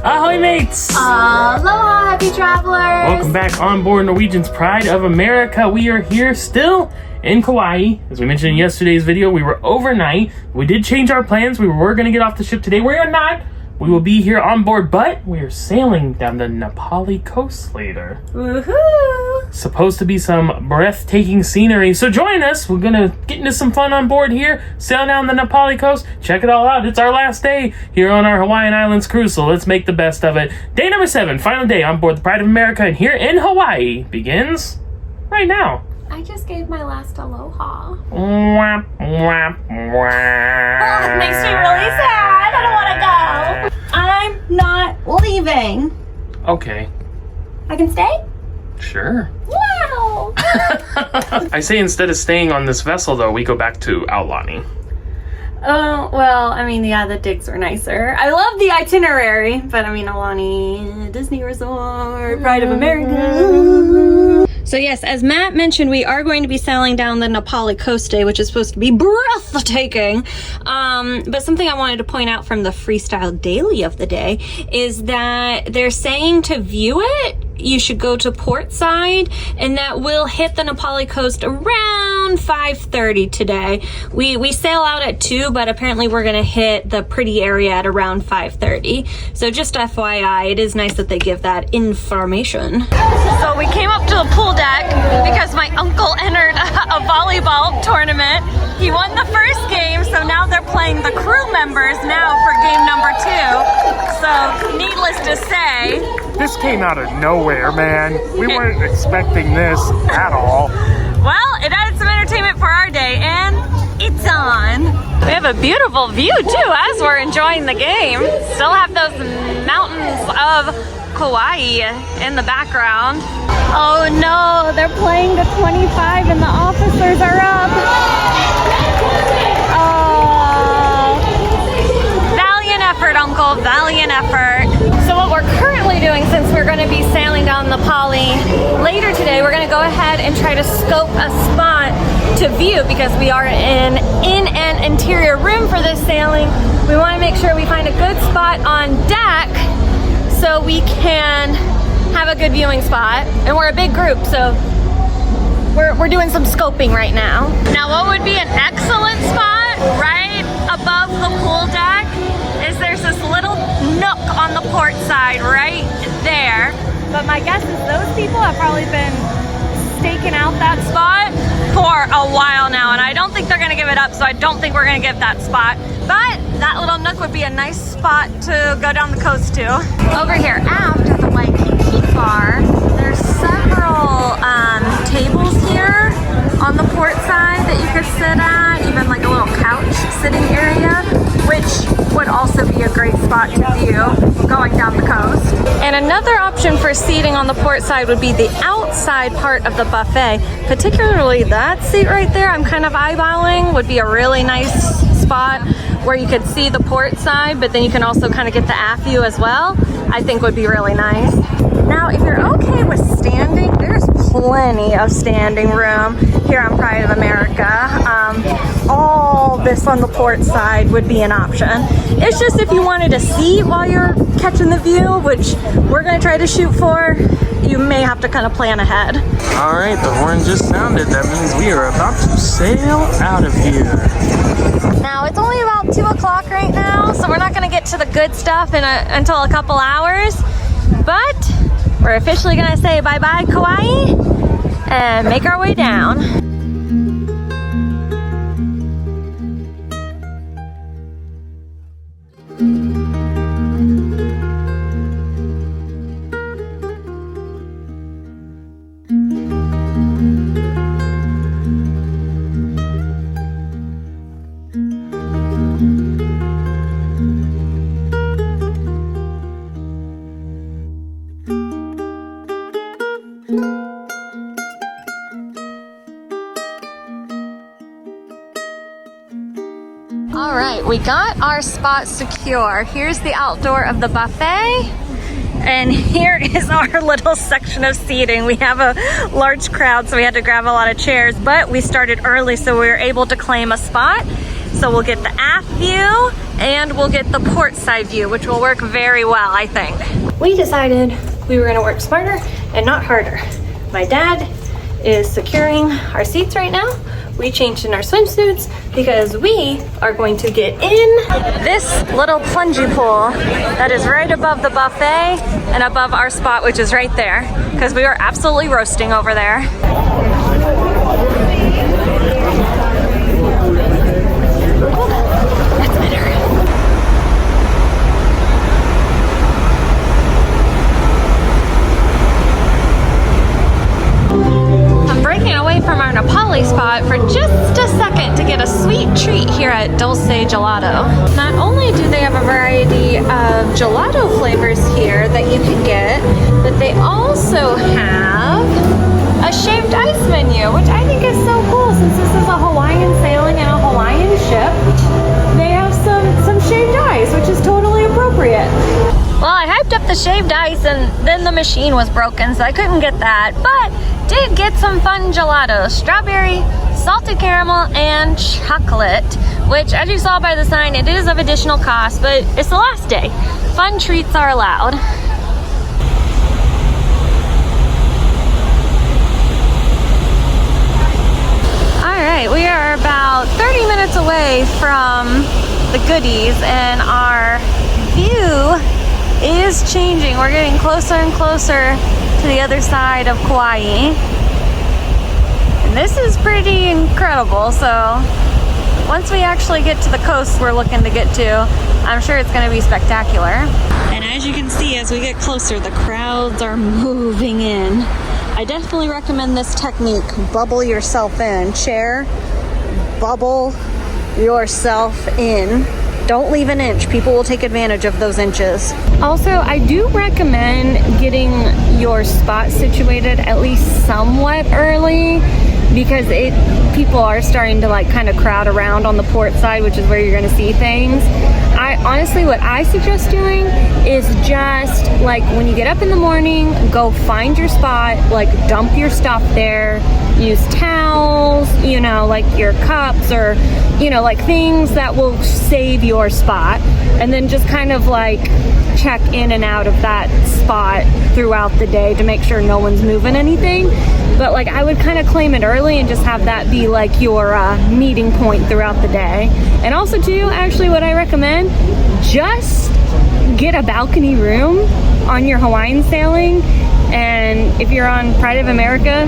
Ahoy mates! Aloha, happy travelers! Welcome back on board Norwegian's Pride of America. We are here still in Kauai. As we mentioned in yesterday's video, we were overnight. We did change our plans. We were going to get off the ship today. We are not. We will be here on board, but we are sailing down the Napali Coast later. Woohoo! Supposed to be some breathtaking scenery. So join us. We're going to get into some fun on board here. Sail down the Napali Coast. Check it all out. It's our last day here on our Hawaiian Islands cruise, so let's make the best of it. Day number 7, final day on board the Pride of America, and here in Hawaii begins right now. I just gave my last aloha. Wah, wah, wah. Oh, it makes me really sad. I don't want to go. I'm not leaving. Okay. I can stay? Sure. Wow. I say instead of staying on this vessel, though, we go back to Aulani. Oh, well, I mean, yeah, the digs were nicer. I love the itinerary, but I mean, Aulani, Disney Resort, Pride of America. So yes, as Matt mentioned, we are going to be sailing down the Napali Coast day, which is supposed to be breathtaking. But something I wanted to point out from the freestyle daily of the day is that they're saying to view it, you should go to port side, and that will hit the Napali Coast around 5:30 today. We sail out at 2, but apparently we're gonna hit the pretty area at around 5:30. So just FYI, it is nice that they give that information. So we came up to the pool deck because my uncle entered a volleyball tournament. He won the first game, so now they're playing the crew members now for game number 2. So needless to say, this came out of nowhere, man. We weren't expecting this at all. well, it added some entertainment for our day, and it's on. We have a beautiful view too as we're enjoying the game. Still have those mountains of Kauai in the background. Oh no, they're playing to 25 and the officers are up. Oh, valiant effort, Uncle, valiant effort. So what we're currently doing, since we're going to be sailing down the Pali later today, we're going to go ahead and try to scope a spot to view because we are in an interior room for this sailing. We want to make sure we find a good spot on deck so we can have a good viewing spot. And we're a big group, so we're doing some scoping right now. Now what would be an excellent spot right above the pool deck is there's this little nook on the port side right there. But my guess is those people have probably been staking out that spot for a while now, and I don't think they're gonna give it up, so I don't think we're gonna give that spot. But that little nook would be a nice spot to go down the coast to. Over here aft at the Waikiki bar, there's several tables here on the port side that you could sit at, even like a little couch sitting area, which would also be a great spot to view going down the coast. And another option for seating on the port side would be the outside part of the buffet, particularly that seat right there I'm kind of eyeballing would be a really nice spot where you could see the port side, but then you can also kind of get the aft view as well. I think would be really nice. Now, if you're okay with standing, there's plenty of standing room here on Pride of America. All this on the port side would be an option. It's just if you wanted a seat while you're catching the view, which we're gonna try to shoot for, you may have to kind of plan ahead. All right, the horn just sounded. That means we are about to sail out of here. Now, it's only about 2 o'clock right now, so we're not gonna get to the good stuff until a couple hours, but we're officially gonna say bye-bye Kauai and make our way down. All right, we got our spot secure. Here's the outdoor of the buffet. And here is our little section of seating. We have a large crowd, so we had to grab a lot of chairs, but we started early, so we were able to claim a spot. So we'll get the aft view and we'll get the port side view, which will work very well, I think. We decided we were gonna work smarter and not harder. My dad is securing our seats right now. We changed in our swimsuits because we are going to get in this little plungy pool that is right above the buffet and above our spot, which is right there, because we are absolutely roasting over there. That's better. Breaking away from our Napali spot for just a second to get a sweet treat here at Dulce Gelato. Not only do they have a variety of gelato flavors here that you can get, but they also have a shaved ice menu, which I think is so cool since this is a Hawaiian sailing and a Hawaiian ship. They have some shaved ice, which is totally appropriate. Well, I hyped up the shaved ice and then the machine was broken, so I couldn't get that, but did get some fun gelato. Strawberry, salted caramel, and chocolate, which as you saw by the sign, it is of additional cost, but it's the last day. Fun treats are allowed. All right, we are about 30 minutes away from the goodies and our view is changing. We're getting closer and closer to the other side of Kauai. And this is pretty incredible. So once we actually get to the coast we're looking to get to, I'm sure it's gonna be spectacular. And as you can see, as we get closer, the crowds are moving in. I definitely recommend this technique. Bubble yourself in. Chair, bubble yourself in. Don't leave an inch. People will take advantage of those inches. Also, I do recommend getting your spot situated at least somewhat early, because people are starting to like kind of crowd around on the port side, which is where you're gonna see things. Honestly, what I suggest doing is just like when you get up in the morning, go find your spot, like dump your stuff there, use towels, you know, like your cups or, you know, like things that will save your spot, and then just kind of like check in and out of that spot throughout the day to make sure no one's moving anything. But like I would kind of claim it early and just have that be like your meeting point throughout the day. And also too, actually what I recommend, just get a balcony room on your Hawaiian sailing, and if you're on Pride of America,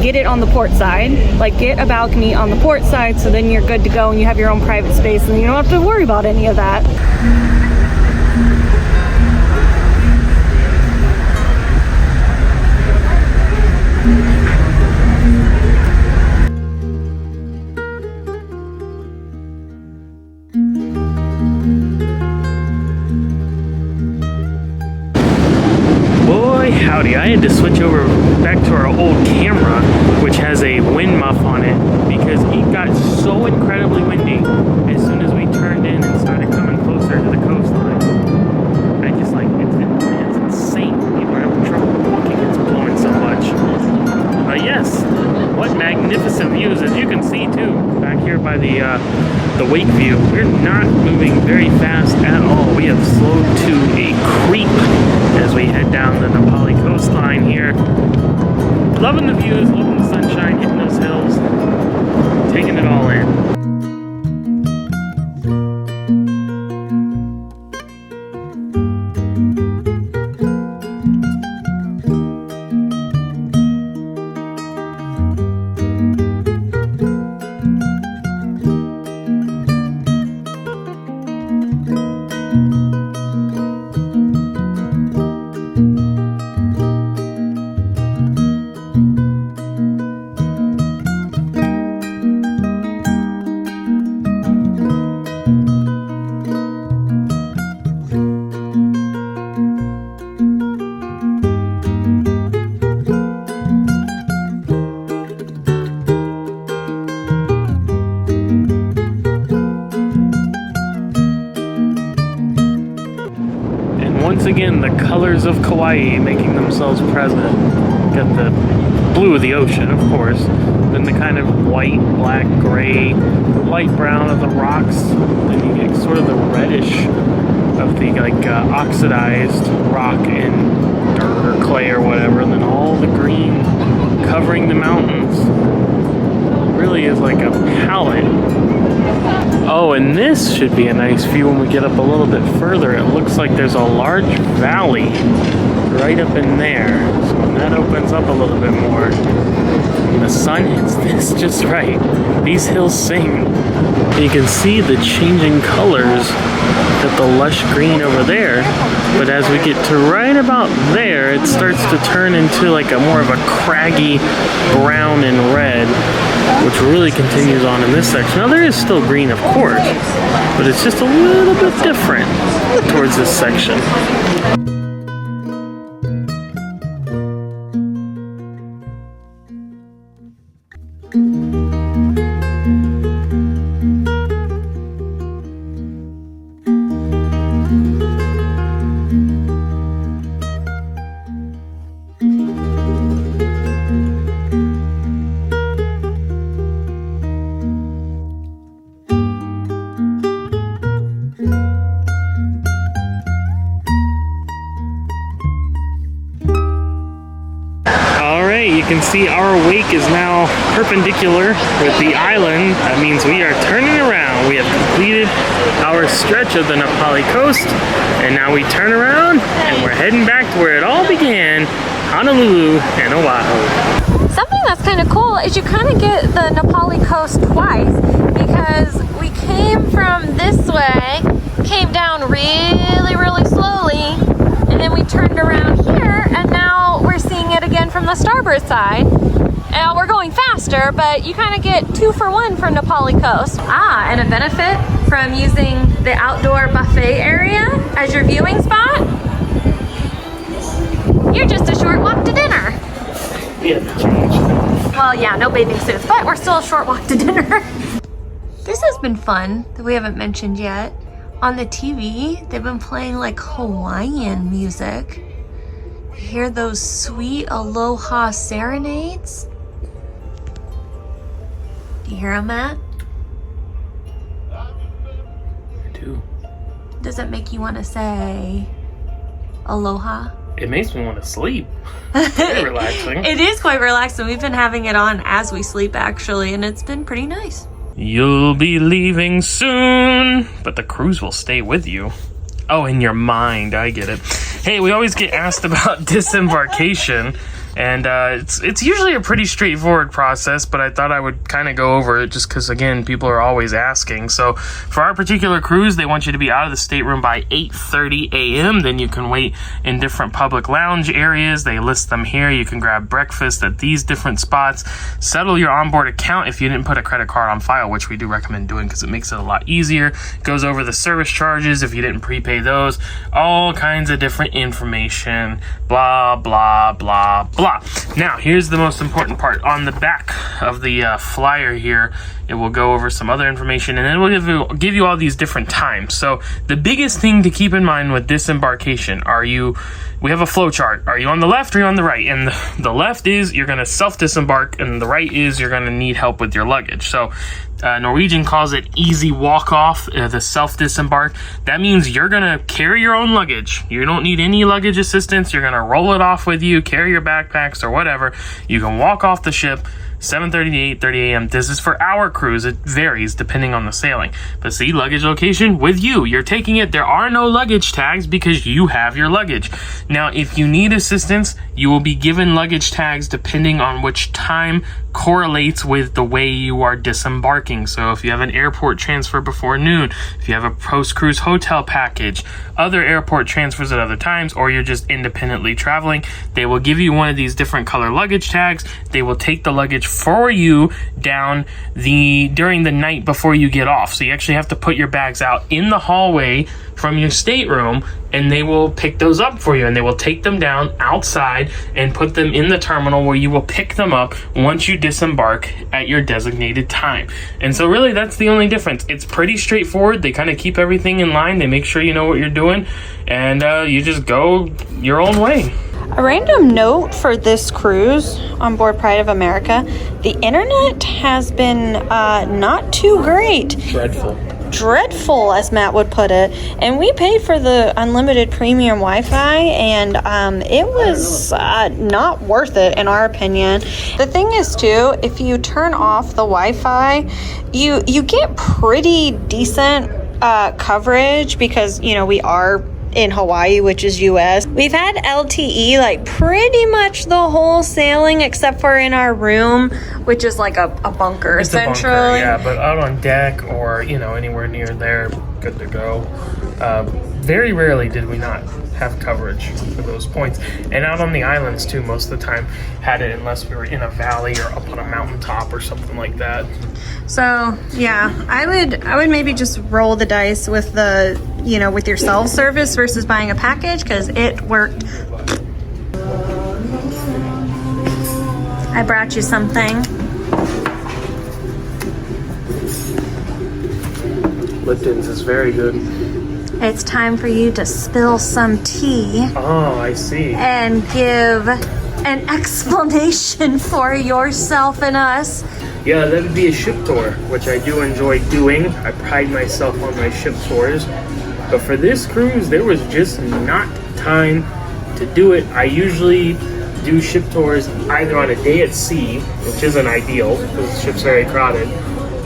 get it on the port side. Like get a balcony on the port side, so then you're good to go and you have your own private space and you don't have to worry about any of that. Howdy, I had to switch over back to our old camera, which has a wind muff on it, because it got so incredibly windy as soon as we turned in and started coming closer to the coastline. I just like, it's insane. People are having trouble walking, it's blowing so much. But yes, what magnificent views, as you can see too, back here by the wake view. We're not moving very fast at all. We have slowed to a creep as we head down the Napali coastline here. Loving the views, loving the sunshine, hitting those hills, taking it all in. Once again, the colors of Kauai making themselves present. Got the blue of the ocean, of course. Then the kind of white, black, gray, light brown of the rocks. Then you get sort of the reddish of the oxidized rock and dirt or clay or whatever. And then all the green covering the mountains. Really is like a palette. Oh, and this should be a nice view when we get up a little bit further. It looks like there's a large valley right up in there. So when that opens up a little bit more, and the sun hits this just right, these hills sing. And you can see the changing colors at the lush green over there. But as we get to right about there, it starts to turn into like a more of a craggy brown and red, which really continues on in this section. Now there is still green, of course, but it's just a little bit different towards this section. You can see our wake is now perpendicular with the island. That means we are turning around. We have completed our stretch of the Napali Coast, and now we turn around and we're heading back to where it all began, Honolulu and Oahu. Something that's kind of cool is you kind of get the Napali Coast twice, because we came from this way, came down really, really slowly, and then we turned around here, and now we're seeing it again from the starboard side. Now we're going faster, but you kind of get 2 for 1 from Napali Coast. And a benefit from using the outdoor buffet area as your viewing spot, you're just a short walk to dinner. Yeah, change. Well, yeah, no bathing suits, but we're still a short walk to dinner. This has been fun that we haven't mentioned yet. On the TV, they've been playing like Hawaiian music. You hear those sweet Aloha serenades? Do you hear them, Matt? I do. Does it make you want to say Aloha? It makes me want to sleep. It's very relaxing. It is quite relaxing. We've been having it on as we sleep, actually, and it's been pretty nice. You'll be leaving soon, but the cruise will stay with you. Oh, in your mind, I get it. Hey, we always get asked about disembarkation, and it's usually a pretty straightforward process, but I thought I would kind of go over it just because, again, people are always asking. So for our particular cruise, they want you to be out of the stateroom by 8:30 a.m. Then you can wait in different public lounge areas. They list them here. You can grab breakfast at these different spots. Settle your onboard account if you didn't put a credit card on file, which we do recommend doing because it makes it a lot easier. Goes over the service charges if you didn't prepay those. All kinds of different information. Blah, blah, blah, blah. Now, here's the most important part. On the back of the flyer here, it will go over some other information, and then we'll give you all these different times. So the biggest thing to keep in mind with disembarkation, we have a flow chart. Are you on the left or are you on the right? And the left is you're going to self-disembark, and the right is you're going to need help with your luggage. So Norwegian calls it easy walk-off, the self-disembark. That means you're going to carry your own luggage. You don't need any luggage assistance. You're going to roll it off with you, carry your backpacks or whatever. You can walk off the ship 7:30 to 8:30 a.m. This is for our cruise. It varies depending on the sailing. But see, luggage location with you. You're taking it. There are no luggage tags because you have your luggage. Now, if you need assistance, you will be given luggage tags depending on which time correlates with the way you are disembarking. So if you have an airport transfer before noon, if you have a post-cruise hotel package, other airport transfers at other times, or you're just independently traveling, they will give you one of these different color luggage tags. They will take the luggage for you during the night before you get off. So you actually have to put your bags out in the hallway from your stateroom, and they will pick those up for you, and they will take them down outside and put them in the terminal where you will pick them up once you disembark at your designated time. And so really that's the only difference. It's pretty straightforward. They kind of keep everything in line. They make sure you know what you're doing, and you just go your own way. A random note for this cruise on board Pride of America, the internet has been not too great. Dreadful, as Matt would put it. And we paid for the unlimited premium Wi-Fi, and it was not worth it, in our opinion. The thing is, too, if you turn off the Wi-Fi, you get pretty decent coverage because, you know, we are in Hawaii, which is US. We've had LTE like pretty much the whole sailing except for in our room, which is like a bunker, it's essentially. A bunker, yeah, but out on deck or, you know, anywhere near there, good to go. Very rarely did we not have coverage for those points. And out on the islands too, most of the time had it unless we were in a valley or up on a mountaintop or something like that. So yeah, I would maybe just roll the dice with the, you know, with your self-service versus buying a package, because it worked. I brought you something. Lipton's is very good. It's time for you to spill some tea. Oh, I see. And give an explanation for yourself and us. Yeah, that would be a ship tour, which I do enjoy doing. I pride myself on my ship tours. But for this cruise, there was just not time to do it. I usually do ship tours either on a day at sea, which isn't ideal because the ship's very crowded,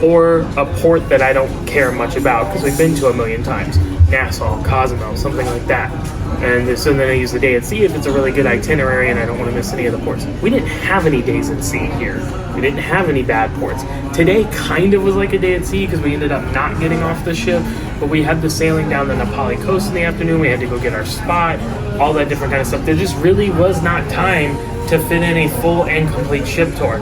or a port that I don't care much about because we've been to a million times. Nassau, Cozumel, something like that. And so then I use the day at sea if it's a really good itinerary and I don't want to miss any of the ports. We didn't have any days at sea here. We didn't have any bad ports. Today kind of was like a day at sea because we ended up not getting off the ship, but we had the sailing down the Napali Coast in the afternoon. We had to go get our spot, all that different kind of stuff. There just really was not time to fit in a full and complete ship tour.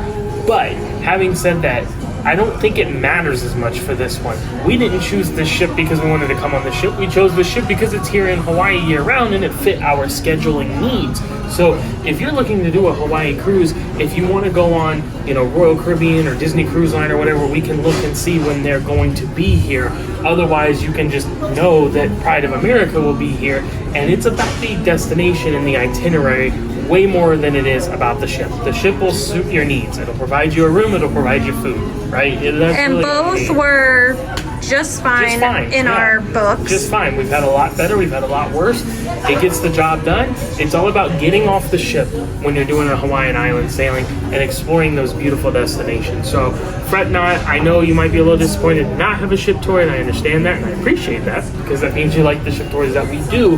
But having said that, I don't think it matters as much for this one. We didn't choose this ship because we wanted to come on the ship. We chose the ship because it's here in Hawaii year-round and it fit our scheduling needs. So if you're looking to do a Hawaii cruise, if you want to go on, you know, Royal Caribbean or Disney Cruise Line or whatever, we can look and see when they're going to be here. Otherwise, you can just know that Pride of America will be here, and it's about the destination and the itinerary way more than it is about the ship. The ship will suit your needs. It'll provide you a room, it'll provide you food, right? That's and really both were just fine in our books. Just fine. We've had a lot better, we've had a lot worse. It gets the job done. It's all about getting off the ship when you're doing a Hawaiian Island sailing and exploring those beautiful destinations. So fret not. I know you might be a little disappointed to not have a ship tour, and I understand that, and I appreciate that because that means you like the ship tours that we do.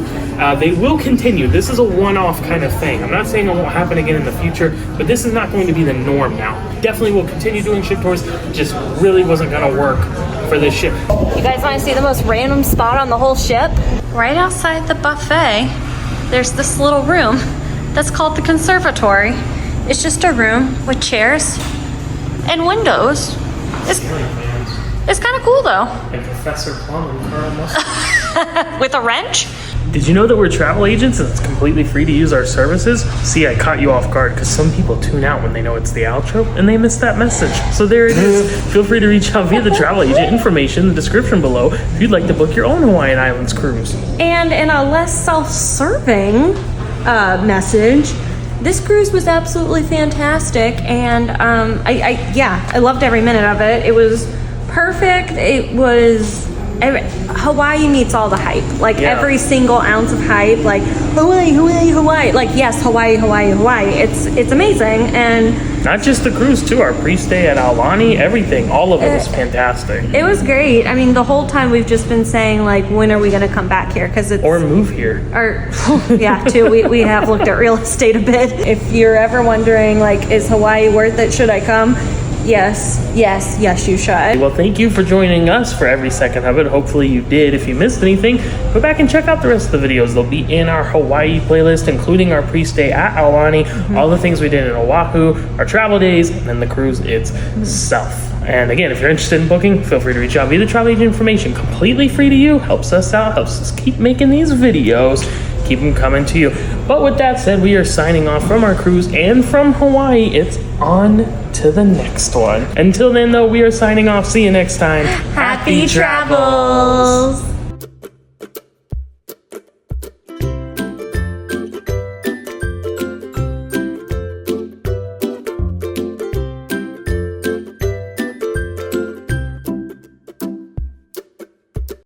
They will continue. This is a one-off kind of thing. I'm not saying it won't happen again in the future, but this is not going to be the norm now. Definitely will continue doing ship tours, just really wasn't going to work for this ship. You guys want to see the most random spot on the whole ship? Right outside the buffet, there's this little room that's called the conservatory. It's just a room with chairs and windows. It's kind of cool though. And Professor Plum and Carl Mustard. With a wrench? Did you know that we're travel agents and it's completely free to use our services? See, I caught you off guard because some people tune out when they know it's the outro and they miss that message. So there it is. Feel free to reach out via the travel agent information in the description below if you'd like to book your own Hawaiian Islands cruise. And in a less self-serving message, this cruise was absolutely fantastic, and I loved every minute of it. It was perfect. It was Hawaii meets all the hype, like every single ounce of hype, like Hawaii, like yes, Hawaii. It's amazing. And not just the cruise too, our pre-stay at Aulani, everything, all of it was fantastic. It was great. I mean, the whole time we've just been saying like, when are we going to come back here? Because it's or move here. Or yeah, too. We have looked at real estate a bit. If you're ever wondering like, is Hawaii worth it? Should I come? Yes, you should. Well, thank you for joining us for every second of it. Hopefully you did. If you missed anything, go back and check out the rest of the videos. They'll be in our Hawaii playlist, including our pre-stay at Aulani, all the things we did in Oahu, our travel days, and then the cruise itself. And again, if you're interested in booking, feel free to reach out via the travel agent information. Completely free to you, helps us out, helps us keep making these videos, keep them coming to you. But with that said, we are signing off from our cruise and from Hawaii. It's on to the next one. Until then, though, we are signing off. See you next time. Happy travels.